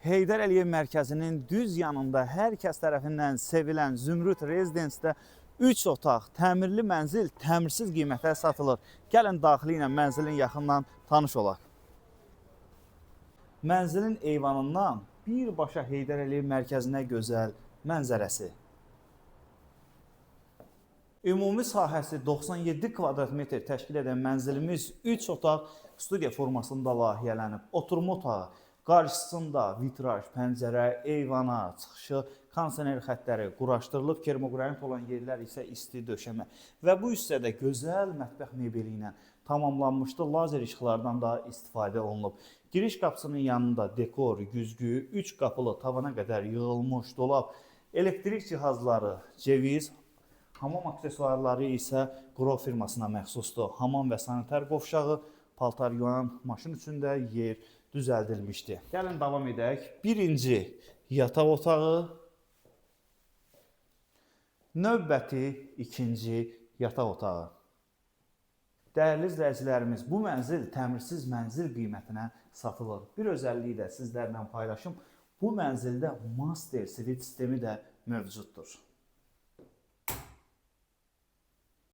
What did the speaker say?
Heydər Əliyev mərkəzinin düz yanında hər kəs tərəfindən sevilən Zümrüd Rezidensidə 3 otaq, təmirli mənzil təmirsiz qiymətə satılır. Gəlin daxili ilə mənzilin yaxından tanış olaq. Mənzilin eyvanından birbaşa Heydər Əliyev mərkəzinə gözəl mənzərəsi. Ümumi sahəsi 97 kvadrat metr təşkil edən mənzilimiz 3 otaq studiya formasında layihələnib. Oturma otağı, qarşısında vitraj, pəncərə, eyvana, çıxışı, kondisioner xəttləri quraşdırılıb, termoqranit olan yerlər isə isti döşəmə. Və bu hissədə gözəl mətbəx mebeli ilə tamamlanmışdı, lazer işıqlardan da istifadə olunub. Giriş qapısının yanında dekor, güzgü, 3 qapılı tavana qədər yığılmış dolab, elektrik cihazları, ceviz, hamam aksesuarları isə Qrov firmasına məxsusdur. Hamam və sanitar qovşağı, paltar yuyan maşın üçün də yer düzəldilmişdi. Gəlin davam edək. Birinci yataq otağı, növbəti ikinci yataq otağı. Dəyərli izləyicilərimiz, bu mənzil təmirsiz mənzil qiymətinə satılır. Bir özəlliyi də sizlərlə paylaşım. Bu mənzildə master switch sistemi də mövcuddur.